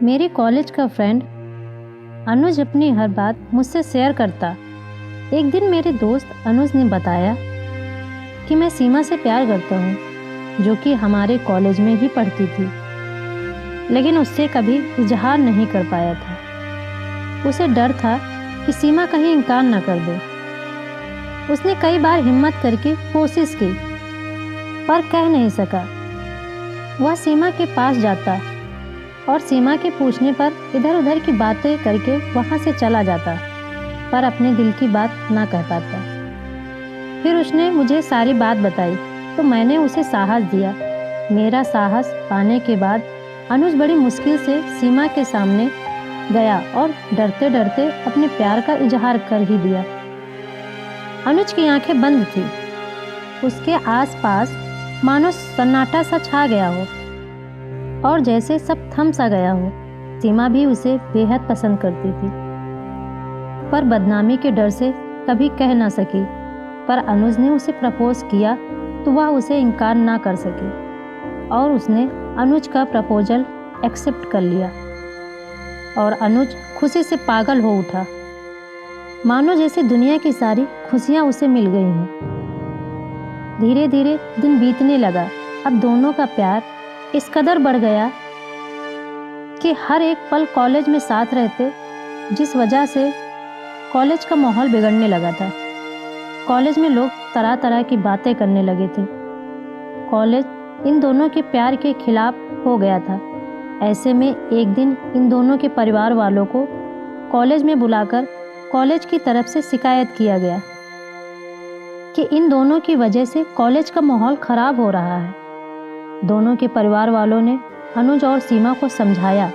मेरे कॉलेज का फ्रेंड अनुज अपनी हर बात मुझसे शेयर करता। एक दिन मेरे दोस्त अनुज ने बताया कि मैं सीमा से प्यार करता हूँ, जो कि हमारे कॉलेज में ही पढ़ती थी, लेकिन उससे कभी इजहार नहीं कर पाया था। उसे डर था कि सीमा कहीं इनकार न कर दे। उसने कई बार हिम्मत करके कोशिश की, पर कह नहीं सका। वह सीमा के पास जाता और सीमा के पूछने पर इधर उधर की बातें करके वहाँ से चला जाता, पर अपने दिल की बात ना कह पाता। फिर उसने मुझे सारी बात बताई तो मैंने उसे साहस दिया। मेरा साहस पाने के बाद अनुज बड़ी मुश्किल से सीमा के सामने गया और डरते डरते अपने प्यार का इजहार कर ही दिया। अनुज की आंखें बंद थी। उसके आसपास मानो सन्नाटा सा छा गया हो और जैसे सब थम सा गया हो। सीमा भी उसे बेहद पसंद करती थी, पर बदनामी के डर से कभी कह ना सकी। पर अनुज ने उसे प्रपोज किया तो वह उसे इनकार ना कर सकी और उसने अनुज का प्रपोजल एक्सेप्ट कर लिया और अनुज खुशी से पागल हो उठा, मानो जैसे दुनिया की सारी खुशियां उसे मिल गई हों। धीरे धीरे दिन बीतने लगा। अब दोनों का प्यार इस कदर बढ़ गया कि हर एक पल कॉलेज में साथ रहते, जिस वजह से कॉलेज का माहौल बिगड़ने लगा था। कॉलेज में लोग तरह तरह की बातें करने लगे थे। कॉलेज इन दोनों के प्यार के खिलाफ हो गया था। ऐसे में एक दिन इन दोनों के परिवार वालों को कॉलेज में बुलाकर कॉलेज की तरफ से शिकायत किया गया कि इन दोनों की वजह से कॉलेज का माहौल खराब हो रहा है। दोनों के परिवार वालों ने अनुज और सीमा को समझाया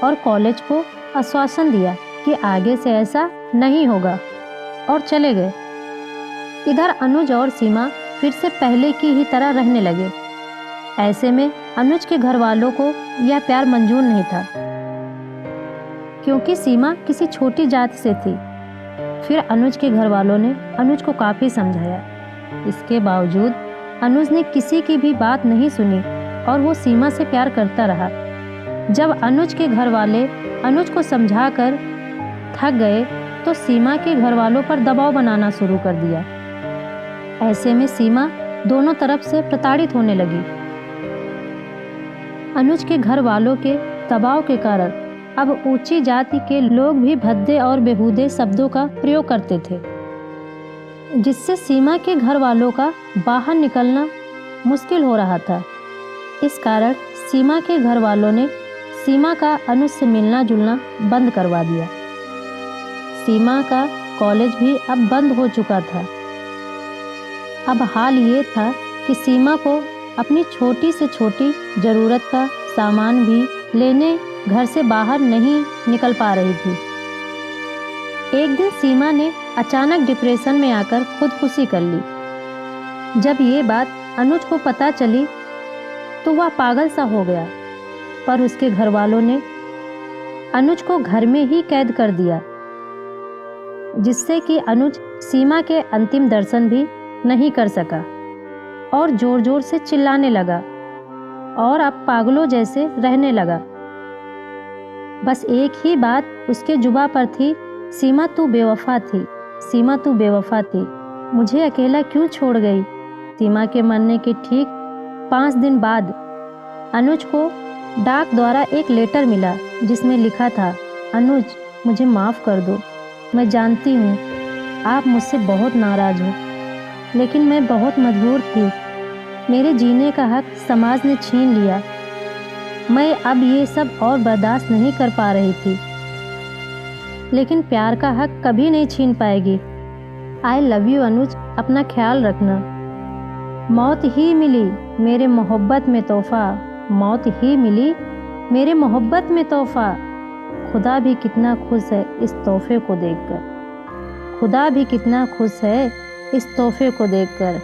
और कॉलेज को आश्वासन दिया कि आगे से ऐसा नहीं होगा, और चले गए। इधर अनुज और सीमा फिर से पहले की ही तरह रहने लगे। ऐसे में अनुज के घर वालों को यह प्यार मंजूर नहीं था, क्योंकि सीमा किसी छोटी जात से थी। फिर अनुज के घर वालों ने अनुज को काफ़ी समझाया। इसके बावजूद अनुज ने किसी की भी बात नहीं सुनी और वो सीमा से प्यार करता रहा। जब अनुज के घर वाले अनुज को समझाकर थक गए तो सीमा के घर वालों पर दबाव बनाना शुरू कर दिया। ऐसे में सीमा दोनों तरफ से प्रताड़ित होने लगी। अनुज के घर वालों के दबाव के कारण अब ऊंची जाति के लोग भी भद्दे और बेहूदे शब्दों का प्रयोग करते थे, जिससे सीमा के घर वालों का बाहर निकलना मुश्किल हो रहा था। इस कारण सीमा के घर वालों ने सीमा का अनुज से मिलना जुलना बंद करवा दिया। सीमा का कॉलेज भी अब बंद हो चुका था। अब हाल ये था कि सीमा को अपनी छोटी से छोटी ज़रूरत का सामान भी लेने घर से बाहर नहीं निकल पा रही थी। एक दिन सीमा ने अचानक डिप्रेशन में आकर खुदकुशी कर ली। जब ये बात अनुज को पता चली तो वह पागल सा हो गया, पर उसके घर वालों ने अनुज को घर में ही कैद कर दिया, जिससे कि अनुज सीमा के अंतिम दर्शन भी नहीं कर सका और जोर जोर से चिल्लाने लगा और अब पागलों जैसे रहने लगा। बस एक ही बात उसके जुबा पर थी, सीमा तू बेवफा थी, सीमा तू बेवफा थी, मुझे अकेला क्यों छोड़ गई। सीमा के मरने के ठीक 5 दिन बाद अनुज को डाक द्वारा एक लेटर मिला, जिसमें लिखा था, अनुज मुझे माफ़ कर दो। मैं जानती हूँ आप मुझसे बहुत नाराज़ हो, लेकिन मैं बहुत मजबूर थी। मेरे जीने का हक समाज ने छीन लिया। मैं अब ये सब और बर्दाश्त नहीं कर पा रही थी, लेकिन प्यार का हक कभी नहीं छीन पाएगी। आई लव यू अनुज, अपना ख्याल रखना। मौत ही मिली मेरे मोहब्बत में तोहफा, मौत ही मिली मेरे मोहब्बत में तोहफा। खुदा भी कितना खुश है इस तोहफे को देखकर, खुदा भी कितना खुश है इस तोहफे को देखकर।